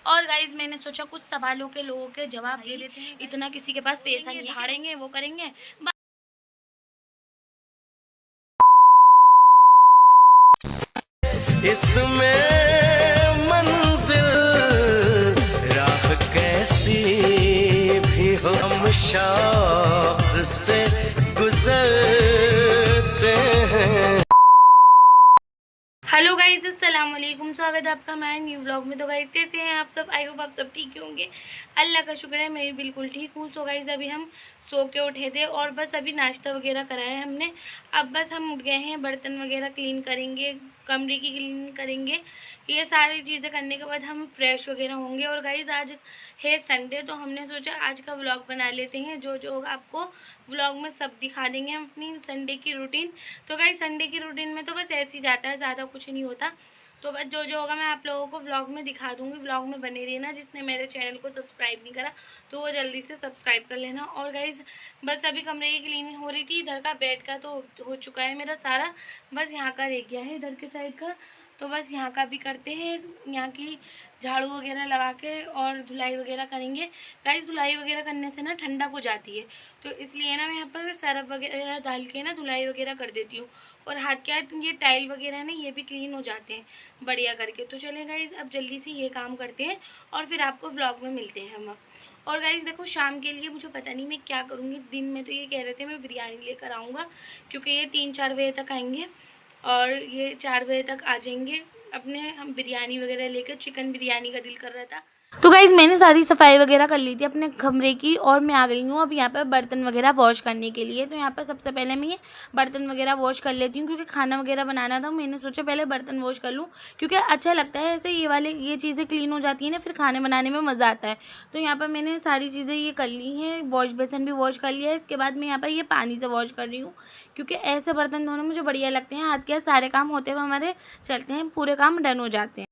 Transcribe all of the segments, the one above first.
और गाइज मैंने सोचा कुछ सवालों के लोगों के जवाब दे लेते हैं, इतना किसी के पास पैसा नहीं, झाड़ेंगे वो करेंगे। इसमें मंजिल राह कैसी भी हो, हम शौक से गुजरते हैं। हेलो गाइज, अस्सलाम वालेकुम। स्वागत है आपका हमारे न्यू व्लॉग में। तो गाइज कैसे हैं आप सब? आई होप आप सब ठीक होंगे। अल्लाह का शुक्र है मैं भी बिल्कुल ठीक हूँ। सो गाइज अभी हम सो के उठे थे और बस अभी नाश्ता वगैरह कराया हमने। अब बस हम उठ गए हैं, बर्तन वगैरह क्लीन करेंगे, कमरे की क्लीन करेंगे। ये सारी चीज़ें करने के बाद हम फ्रेश वगैरह होंगे। और गाइज आज है संडे, तो हमने सोचा आज का व्लॉग बना लेते हैं। जो जो होगा आपको व्लॉग में सब दिखा देंगे हम अपनी संडे की रूटीन। तो गाइज संडे की रूटीन में तो बस ऐसे ही जाता है, ज़्यादा कुछ नहीं होता। तो बस जो जो होगा मैं आप लोगों को व्लॉग में दिखा दूँगी। व्लॉग में बने रहना। जिसने मेरे चैनल को सब्सक्राइब नहीं करा तो वो जल्दी से सब्सक्राइब कर लेना। और गाइज बस अभी कमरे की क्लीनिंग हो रही थी। इधर का बेड का तो हो चुका है मेरा सारा, बस यहाँ का रह गया है, इधर के साइड का। तो बस यहाँ का भी करते हैं, यहाँ की झाड़ू वगैरह लगा के और धुलाई वगैरह करेंगे। गाइस धुलाई वगैरह करने से ना ठंडक हो जाती है, तो इसलिए ना मैं यहाँ पर सरफ वगैरह डाल के ना धुलाई वगैरह कर देती हूँ। और हाथ के हाथ ये टाइल वगैरह ना ये भी क्लीन हो जाते हैं बढ़िया करके। तो चले गाइस अब जल्दी से ये काम करते हैं और फिर आपको व्लॉग में मिलते हैं हम अब। और गाइस देखो शाम के लिए मुझे पता नहीं मैं क्या करूँगी। दिन में तो ये कह रहे थे मैं बिरयानी लेकर आऊँगा, क्योंकि ये 3-4 बजे तक आएंगे और ये 4 बजे तक आ जाएंगे अपने हम बिरयानी वगैरह लेकर। चिकन बिरयानी का दिल कर रहा था। तो गाइज़ मैंने सारी सफाई वगैरह कर ली थी अपने कमरे की और मैं आ गई हूँ अब यहाँ पर बर्तन वगैरह वॉश करने के लिए। तो यहाँ पर सबसे पहले मैं ये बर्तन वगैरह वॉश कर लेती हूँ, क्योंकि खाना वगैरह बनाना था। मैंने सोचा पहले बर्तन वॉश कर लूँ, क्योंकि अच्छा लगता है ऐसे ये चीज़ें क्लीन हो जाती हैं ना, फिर खाने बनाने में मज़ा आता है। तो यहाँ पर मैंने सारी चीज़ें ये कर ली हैं, वॉश बेसन भी वॉश कर लिया है। इसके बाद मैं यहाँ पर ये पानी से वॉश कर रही हूँ, क्योंकि ऐसे बर्तन धोने मुझे बढ़िया लगते हैं। हाथ के सारे काम होते हुए हमारे चलते हैं, पूरे काम डन हो जाते हैं।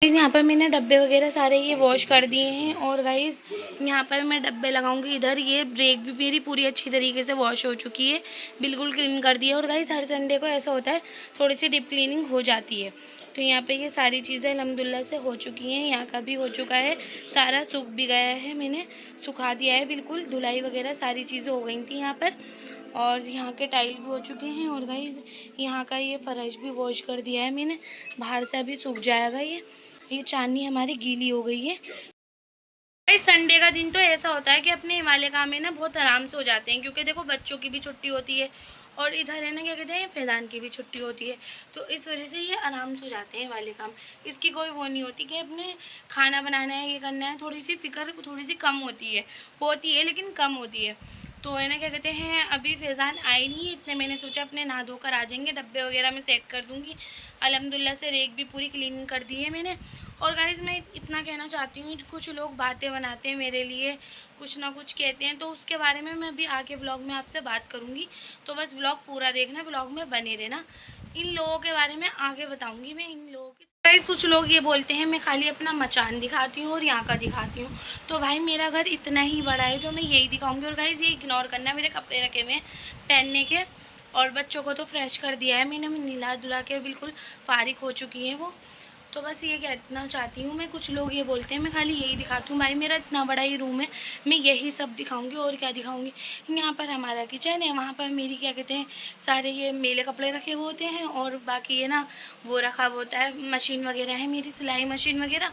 गाइज़ यहाँ पर मैंने डब्बे वगैरह सारे ये वॉश कर दिए हैं। और गाइज़ यहाँ पर मैं डब्बे लगाऊंगी इधर। ये ब्रेक भी मेरी पूरी अच्छी तरीके से वॉश हो चुकी है, बिल्कुल क्लीन कर दी है। और गाइज़ हर संडे को ऐसा होता है, थोड़ी सी डीप क्लीनिंग हो जाती है। तो यहाँ पे ये सारी चीज़ें अल्हम्दुलिल्लाह से हो चुकी हैं। यहाँ का भी हो चुका है, सारा सूख भी गया है, मैंने सुखा दिया है बिल्कुल। धुलाई वगैरह सारी चीज़ें हो गई थी यहाँ पर। और यहाँ के टाइल भी हो चुके हैं। और गाइज़ यहाँ का ये फर्श भी वॉश कर दिया है मैंने, बाहर से अभी सूख जाएगा। ये चांदनी हमारी गीली हो गई है। इस संडे का दिन तो ऐसा होता है कि अपने वाले काम में ना बहुत आराम से हो जाते हैं, क्योंकि देखो बच्चों की भी छुट्टी होती है और इधर है ना क्या कहते हैं फैजान की भी छुट्टी होती है। तो इस वजह से ये आराम से हो जाते हैं वाले काम। इसकी कोई वो नहीं होती कि अपने खाना बनाना है, ये करना है। थोड़ी सी फिक्र थोड़ी सी कम होती है लेकिन कम होती है। तो है ना क्या कहते हैं अभी फैज़ान आए नहीं है, इतने मैंने सोचा अपने नहा धोकर आ जाएंगे, डब्बे वगैरह में सेट कर दूँगी। अल्हम्दुलिल्लाह से रेक भी पूरी क्लीन कर दी है मैंने। और गाइज़ मैं इतना कहना चाहती हूँ, कुछ लोग बातें बनाते हैं मेरे लिए, कुछ ना कुछ कहते हैं, तो उसके बारे में मैं अभी आगे व्लॉग में आपसे बात करूँगी। तो बस व्लॉग पूरा देखना, व्लॉग में बने रहना। इन लोगों के बारे में आगे बताऊँगी मैं। इन लोगों की गाइज़ कुछ लोग ये बोलते हैं मैं खाली अपना मचान दिखाती हूँ और यहाँ का दिखाती हूँ। तो भाई मेरा घर इतना ही बड़ा है जो मैं यही दिखाऊँगी। और गाइज़ ये इग्नोर करना, मेरे कपड़े रखे हुए हैं पहनने के। और बच्चों को तो फ्रेश कर दिया है मैंने, नहला धुला के बिल्कुल फारिग हो चुकी हैं वो। तो बस ये कहना चाहती हूँ मैं। कुछ लोग ये बोलते हैं मैं खाली यही दिखाती हूँ। भाई मेरा इतना बड़ा ही रूम है, मैं यही सब दिखाऊंगी और क्या दिखाऊंगी। यहाँ पर हमारा किचन है, वहाँ पर मेरी क्या कहते हैं सारे ये मेले कपड़े रखे हुए होते हैं। और बाकी ये ना वो रखा हुआ होता है, मशीन वगैरह है मेरी, सिलाई मशीन वगैरह,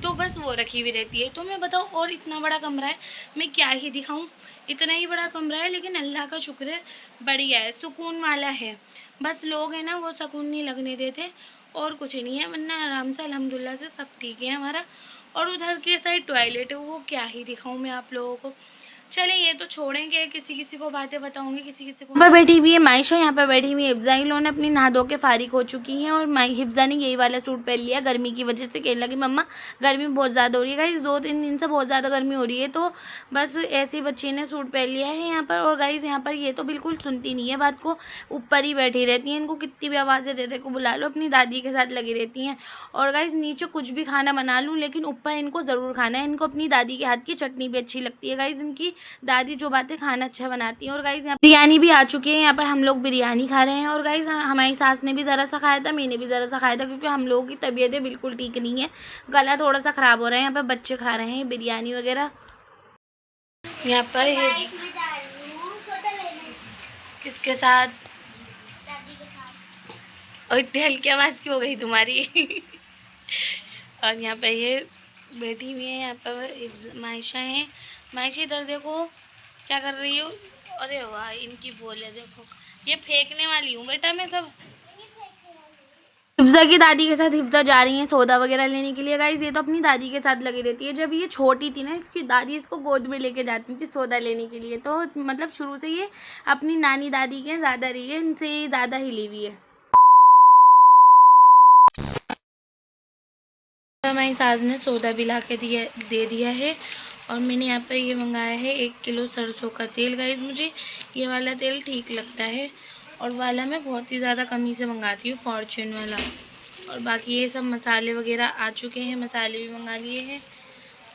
तो बस वो रखी हुई रहती है। तो मैं बताऊँ, और इतना बड़ा कमरा है, मैं क्या ही दिखाऊँ। इतना ही बड़ा कमरा है लेकिन अल्लाह का शुक्र है बढ़िया है, सुकून वाला है। बस लोग हैं ना वो सुकून नहीं लगने देते, और कुछ नहीं है। वरना आराम से अल्हम्दुलिल्लाह से सब ठीक है हमारा। और उधर के साइड टॉयलेट है, वो क्या ही दिखाऊं मैं आप लोगों को। चले ये तो छोड़ेंगे, किसी किसी को बातें बताऊंगी, किसी किसी को। यहाँ पर बैठी हुई है माइशा, यहाँ पर बैठी हुई है हिफ्जा। इन लोगों ने अपनी नहा धो के फारिग हो चुकी हैं। और हिफ्जा ने यही वाला सूट पहन लिया गर्मी की वजह से। कहने लगी मम्मा गर्मी बहुत ज़्यादा हो रही है। गाइस 2-3 दिन से बहुत ज़्यादा गर्मी हो रही है, तो बस ऐसी बच्ची ने सूट पहन लिया है यहाँ पर। और गाइस यहाँ पर ये तो बिल्कुल सुनती नहीं है बात को, ऊपर ही बैठी रहती हैं। इनको कितनी भी आवाज़ें दे दे को बुला लो, अपनी दादी के साथ लगी रहती हैं। और गाइस नीचे कुछ भी खाना बना लूँ लेकिन ऊपर इनको ज़रूर खाना है। इनको अपनी दादी के हाथ की चटनी भी अच्छी लगती है गाइस इनकी। दादी जो बातें खाना अच्छा बनाती हैं। और गाइस यहाँ बिरयानी भी आ चुकी है, यहाँ पर हम लोग बिरयानी खा रहे हैं। और गाइस हमारी सास ने भी ज़रा सा खाया था, मैंने भी ज़रा सा खाया था, क्योंकि हम लोगों की तबीयतें बिल्कुल ठीक नहीं है, गला थोड़ा सा ख़राब हो रहा है। यहाँ पर बच्चे खा रहे हैं बिरयानी वगैरह। यहाँ पर किसके साथ? दादी के साथ। और इतनी हल्की आवाज़ क्यों हो गई तुम्हारी? और यहाँ पे ये बैठी हुई है, यहाँ पर मायशा है। मायशा इधर देखो क्या कर रही हो। अरे वाह, इनकी बोले देखो, ये फेंकने वाली हूँ बेटा मैं सब। हिफ्जा की दादी के साथ हिफ्जा जा रही है सौदा वगैरह लेने के लिए। गाइस ये तो अपनी दादी के साथ लगी रहती है। जब ये छोटी थी ना, इसकी दादी इसको गोद में लेके जाती थी सौदा लेने के लिए, तो मतलब शुरू से ये अपनी नानी दादी के ज़्यादा रही है, इनसे ज़्यादा हिली हुई है। हमारी सास ने सौदा भी ला के दे दिया है। और मैंने यहाँ पर ये मंगाया है 1 किलो सरसों का तेल। गाइस मुझे ये वाला तेल ठीक लगता है, और वाला मैं बहुत ही ज़्यादा कम ही से मंगाती हूँ, फॉर्च्यून वाला। और बाकी ये सब मसाले वगैरह आ चुके हैं, मसाले भी मंगा लिए हैं।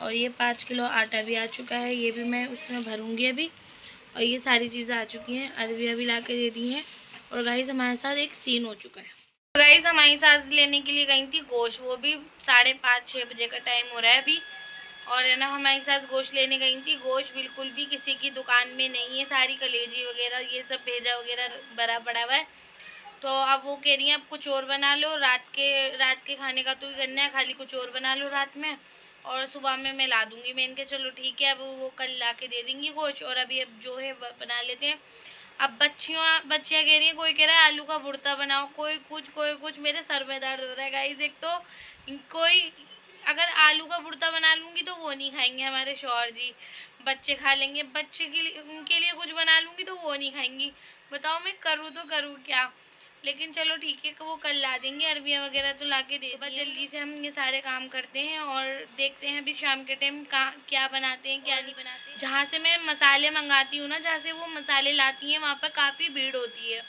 और ये 5 किलो आटा भी आ चुका है, ये भी मैं उसमें भरूँगी अभी। और ये सारी चीज़ें आ चुकी हैं, अरबिया भी ला के दे दी हैं। और गाइस हमारे साथ एक सीन हो चुका है। गाइस हमारी सास लेने के लिए गई थी गोश्त, वो भी 5:30-6 बजे का टाइम हो रहा है अभी। और है ना, हमारी सास गोश्त लेने गई थी। गोश्त बिल्कुल भी किसी की दुकान में नहीं है, सारी कलेजी वगैरह ये सब भेजा वगैरह भरा पड़ा हुआ है। तो अब वो कह रही हैं अब कुछ और बना लो, रात के खाने का तो ही करना है, खाली कुछ और बना लो रात में, और सुबह में मैं ला दूँगी। मैं इनके चलो ठीक है, अब वो कल ला के दे देंगी गोश्त, और अभी अब जो है बना लेते हैं। अब बच्चियाँ कह रही हैं, कोई कह रहा है आलू का भुर्ता बनाओ, कोई कुछ। मेरे सर में दर्द हो रहा है गाइस। एक तो कोई अगर आलू का भुर्ता बना लूँगी तो वो नहीं खाएंगे हमारे शौहर जी, बच्चे खा लेंगे। बच्चे के लिए उनके लिए कुछ बना लूँगी तो वो नहीं खाएंगी। बताओ मैं करूँ तो करूँ क्या। लेकिन चलो ठीक है, वो कल ला देंगे। अरबिया वगैरह तो ला के दे, बस जल्दी से हम ये सारे काम करते हैं और देखते हैं अभी शाम के टाइम क्या बनाते हैं क्या नहीं बनाते हैं। जहाँ से मैं मसाले मंगाती हूँ ना, जहाँ से वो मसाले लाती हैं, वहाँ पर काफ़ी भीड़ होती है।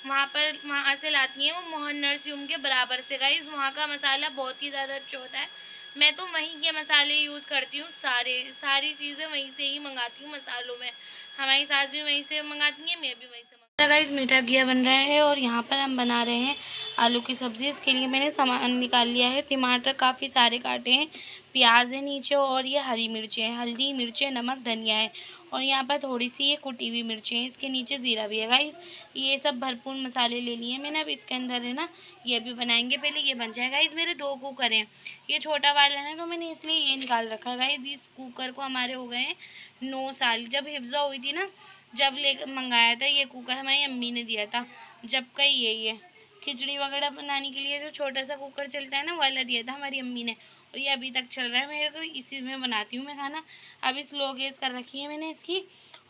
वहाँ से लाती हैं वो मोहन नर्सिंग के बराबर से। गाइस वहाँ का मसाला बहुत ही ज़्यादा अच्छा होता है। मैं तो वहीं के मसाले यूज़ करती हूँ, सारी चीज़ें वहीं से ही मंगाती हूँ मसालों में। हमारी सास भी वहीं से मंगाती हैं, मैं भी वहीं से। गाइस मीठा घिया बन रहा है, और यहाँ पर हम बना रहे हैं आलू की सब्ज़ी। इसके लिए मैंने सामान निकाल लिया है। टमाटर काफ़ी सारे काटे हैं, प्याज है नीचे, और ये हरी मिर्चें हैं, हल्दी मिर्चें नमक धनिया है, और यहाँ पर थोड़ी सी ये कुटी हुई मिर्चें हैं। इसके नीचे ज़ीरा भी है। गाइस ये सब भरपूर मसाले ले लिए मैंने। अब इसके अंदर है ना, ये भी बनाएंगे, पहले ये बन जाएगा। गाइस मेरे 2 कुकर हैं, ये छोटा वाला है तो मैंने इसलिए ये निकाल रखा है। गाइस इस कुकर को हमारे हो गए हैं 9 साल। जब हिफ्जा हुई थी ना, जब ले मंगाया था ये कुकर, हमारी अम्मी ने दिया था जब का ये खिचड़ी वगैरह बनाने के लिए जो छोटा सा कुकर चलता है ना, वाला दिया था हमारी अम्मी ने, और ये अभी तक चल रहा है मेरे को। इसी में बनाती हूँ मैं खाना। अभी स्लो गैस कर रखी है मैंने इसकी।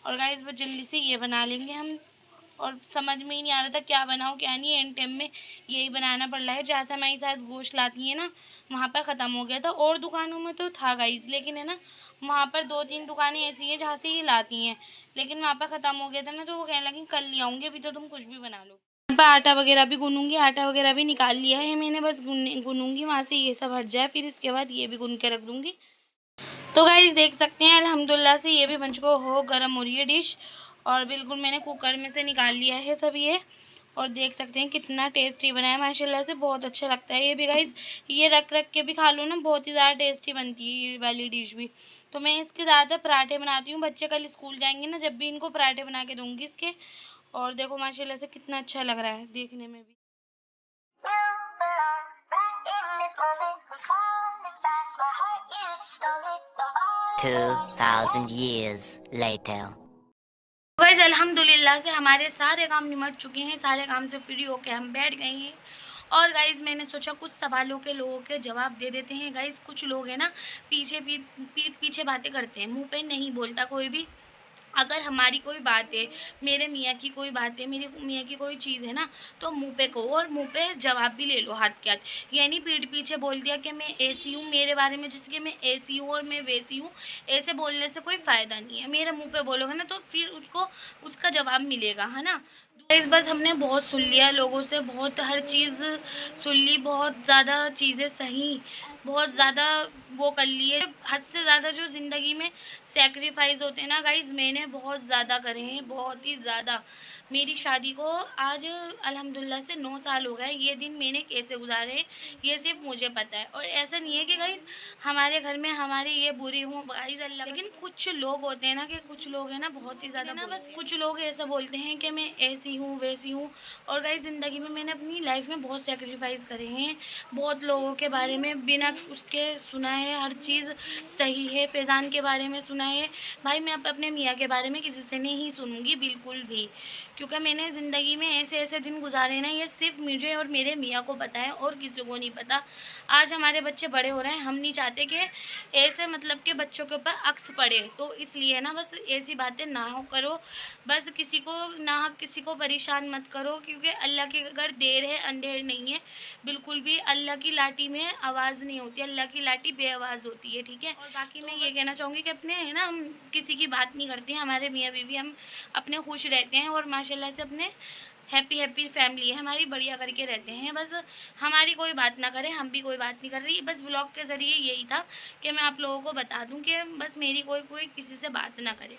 और गाइस बस जल्दी से ये बना लेंगे हम। और समझ में ही नहीं आ रहा था क्या बनाऊँ क्या नहीं, एंड टाइम में यही बनाना पड़ रहा है। जहाँ से हमारी साथ गोश्त लाती है ना, वहाँ पर ख़त्म हो गया था। और दुकानों में तो था गाइस, लेकिन है ना वहाँ पर 2-3 दुकानें ऐसी हैं जहाँ से ये लाती हैं, लेकिन वहाँ पर ख़त्म हो गया था ना, तो वो कहने लगी कल ले आऊँगी, अभी तो तुम कुछ भी बना लो। यहाँ पर आटा वगैरह भी गूँनूँगी, आटा वगैरह भी निकाल लिया है मैंने, बस गूँनूँगी वहाँ से ये सब हट जाए, फिर इसके बाद ये भी गूँन के रख दूँगी। तो गाइस देख सकते हैं अल्हम्दुलिल्लाह से ये भी बन चुका हो, गर्म हो रही है डिश, और बिल्कुल मैंने कुकर में से निकाल लिया है सब ये। और देख सकते हैं कितना टेस्टी बना है माशाल्लाह से, बहुत अच्छा लगता है ये भी। गाइस ये रख के भी खा लो ना, बहुत ही ज़्यादा टेस्टी बनती है ये वाली डिश भी। तो मैं इसके ज़्यादातर पराठे बनाती हूँ, बच्चे कल स्कूल जाएंगे ना, जब भी इनको पराठे बना के दूँगी इसके। और देखो माशाल्लाह से कितना अच्छा लग रहा है देखने में भी। 2000 years later. गाइस अल्हम्दुलिल्लाह से हमारे सारे काम निमट चुके हैं, सारे काम से फ्री होके हम बैठ गए हैं। और गाइस मैंने सोचा कुछ सवालों के लोगों के जवाब दे देते हैं। गाइस कुछ लोग हैं ना पीठ पीछे बातें करते हैं, मुंह पे नहीं बोलता कोई भी। अगर हमारी कोई बात है, मेरे मियाँ की कोई बात है, मेरे मियाँ की कोई चीज़ है ना, तो मुंह पे कहो, और मुंह पे जवाब भी ले लो हाथ के हाथ। यानी पीठ पीछे बोल दिया कि मैं ऐसी हूँ, मेरे बारे में जैसे कि मैं ऐसी हूँ और मैं वैसी हूँ, ऐसे बोलने से कोई फ़ायदा नहीं है। मेरे मुंह पे बोलोगे ना, तो फिर उसका जवाब मिलेगा, है ना। इस बस हमने बहुत सुन लिया लोगों से, बहुत हर चीज़ सुन ली, बहुत ज़्यादा चीज़ें सही बहुत ज़्यादा वो कर लिए, हद से ज़्यादा जो ज़िंदगी में सेक्रीफाइस होते हैं ना गाइज़, मैंने बहुत ज़्यादा करे हैं, बहुत ही ज़्यादा। मेरी शादी को आज अल्हम्दुलिल्लाह से 9 साल हो गए। ये दिन मैंने कैसे गुजारे हैं ये सिर्फ मुझे पता है। और ऐसा नहीं है कि गाइज़ हमारे घर में हमारे ये बुरी हूँ गाइज़ अल्लाह, लेकिन कुछ लोग होते हैं ना कि कुछ लोग हैं ना बहुत ही ज़्यादा ना, बस कुछ लोग ऐसा बोलते हैं कि मैं ऐसी हूँ वैसी हूँ। और गाइज़ ज़िंदगी में मैंने अपनी लाइफ में बहुत सेक्रीफाइस करे हैं, बहुत लोगों के बारे में बिना उसके सुना है, हर चीज़ सही है। फैज़ान के बारे में सुना है भाई, मैं अब अपने मियाँ के बारे में किसी से नहीं सुनूंगी बिल्कुल भी, क्योंकि मैंने ज़िंदगी में ऐसे ऐसे दिन गुजारे ना, ये सिर्फ मुझे और मेरे मियाँ को पता है और किसी को नहीं पता। आज हमारे बच्चे बड़े हो रहे हैं, हम नहीं चाहते कि ऐसे मतलब के बच्चों के ऊपर अक्स पड़े, तो इसलिए ना बस ऐसी बातें ना हो करो, बस किसी को ना किसी को परेशान मत करो, क्योंकि अल्लाह के घर देर है अंधेर नहीं है बिल्कुल भी। अल्लाह की लाठी में आवाज़ नहीं होती, अल्लाह की लाठी बेआवाज़ होती है, ठीक है। और बाकी मैं ये कहना चाहूँगी कि अपने है ना, हम किसी की बात नहीं करते हैं, हमारे मियाँ बीवी हम अपने खुश रहते हैं और माशाल्लाह से अपने हैप्पी फैमिली है हमारी, बढ़िया करके रहते हैं। बस हमारी कोई बात ना करे, हम भी कोई बात नहीं कर रही। बस ब्लॉग के ज़रिए यही था कि मैं आप लोगों को बता दूं कि बस मेरी कोई किसी से बात ना करे,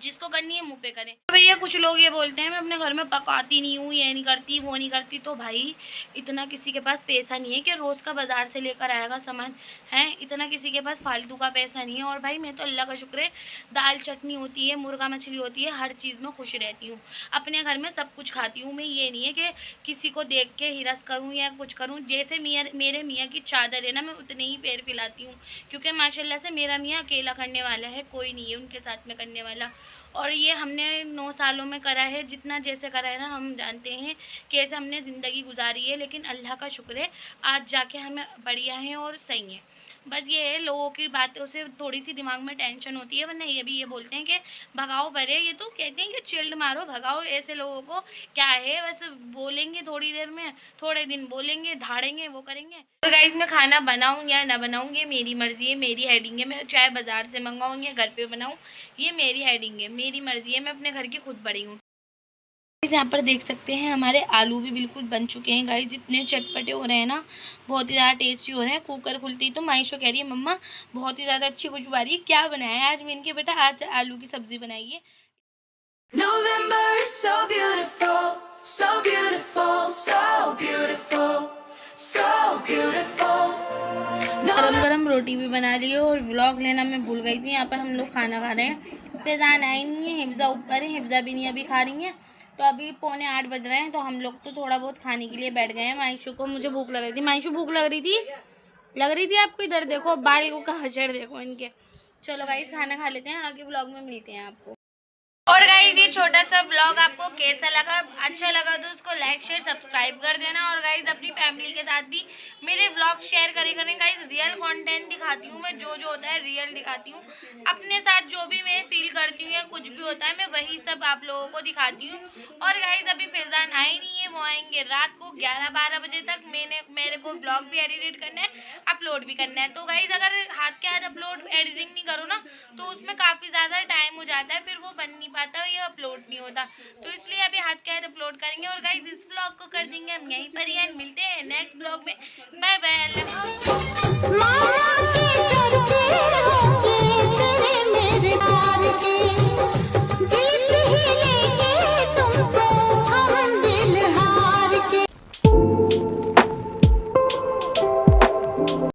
जिसको करनी है मुंह पे करें। भैया कुछ लोग ये बोलते हैं मैं अपने घर में पकाती नहीं हूँ, ये नहीं करती वो नहीं करती, तो भाई इतना किसी के पास पैसा नहीं है कि रोज़ का बाज़ार से लेकर आएगा सामान है, इतना किसी के पास फालतू का पैसा नहीं है। और भाई मैं तो अल्लाह का शुक्र है, दाल चटनी होती है, मुर्गा मछली होती है, हर चीज़ में खुश रहती हूँ, अपने घर में सब कुछ खाती हूँ मैं। ये नहीं है कि किसी को देख के हिरस करूँ या कुछ करूँ। जैसे मेरे मियाँ की चादर है ना, मैं उतने ही पैर फैलाती हूँ, क्योंकि माशाल्लाह से मेरा मियाँ अकेला करने वाला है, कोई नहीं है उनके साथ में करने वाला। और ये हमने 9 सालों में करा है, जितना जैसे करा है ना, हम जानते हैं कैसे हमने ज़िंदगी गुजारी है, लेकिन अल्लाह का शुक्र है आज जाके हमें बढ़िया हैं और सही हैं। बस ये है, लोगों की बातों से थोड़ी सी दिमाग में टेंशन होती है, वरना ये भी ये बोलते हैं कि भगाओ भरे, ये तो कहते हैं कि चिल्ड मारो भगाओ। ऐसे लोगों को क्या है, बस बोलेंगे थोड़ी देर में, थोड़े दिन बोलेंगे, धाड़ेंगे, वो करेंगे। और गाइस मैं खाना बनाऊँ या ना बनाऊँ ये मेरी मर्ज़ी है, मेरी हेडिंग है। मैं चाहे बाज़ार से मंगाऊँ या घर पे बनाऊँ, ये मेरी हेडिंग है, मेरी मर्ज़ी है, मैं अपने घर की खुद बड़ी हूँ। यहाँ पर देख सकते हैं हमारे आलू भी बिल्कुल बन चुके हैं गाइस, इतने चटपटे हो रहे हैं ना, बहुत ही ज़्यादा टेस्टी हो रहे हैं। कुकर खुलती तो माइशो कह रही है मम्मा बहुत ही ज़्यादा अच्छी खुशबू आ रही है, क्या बनाया है आज? मैंने कहा बेटा आज आलू की सब्ज़ी बनाई है। November is so beautiful, so beautiful, so beautiful, so beautiful. गरम गरम रोटी भी बना ली है और व्लॉग लेना मैं भूल गई थी। यहाँ पर हम लोग खाना खा रहे हैं, फैज़ान आई नहीं है, हिफ्ज़ा ऊपर है, हिफ्ज़ा भी नहीं अभी खा रही है। तो अभी 7:45 बज रहे हैं, तो हम लोग तो थोड़ा बहुत खाने के लिए बैठ गए हैं। माइशू को मुझे भूख लग रही थी, माइशू भूख लग रही थी आपको? इधर देखो बाल को कहाँ चढ़ देखो इनके। चलो गाइस खाना खा लेते हैं, आगे व्लॉग में मिलते हैं आपको। और गाइस ये छोटा सा व्लॉग आपको कैसा लगा? अच्छा लगा तो उसको लाइक शेयर सब्सक्राइब कर देना। और गाइस अपनी फैमिली के साथ भी मेरे व्लॉग शेयर करें गाइस। रियल कंटेंट दिखाती हूँ मैं, जो होता है रियल दिखाती हूँ, अपने साथ जो भी मैं फील करती हूँ या कुछ भी होता है मैं वही सब आप लोगों को दिखाती हूँ। और गाइस अभी फैज़ान आए नहीं है, वो आएंगे रात को 11-12 बजे तक। मेरे को व्लॉग भी एडिट करना है, अपलोड भी करना है। तो गाइस अगर हाथ के हाथ अपलोड एडिटिंग नहीं करो ना तो उसमें काफ़ी ज़्यादा टाइम हो जाता है, फिर वो बन नहीं पाता, ये अपलोड नहीं होता। तो इसलिए अभी हाथ के हाथ अपलोड करेंगे। और गाइस इस व्लॉग को कर देंगे हम यहीं पर ही एंड मिलते हैं नेक्स्ट व्लॉग में। बाय बाय, अल्लाह।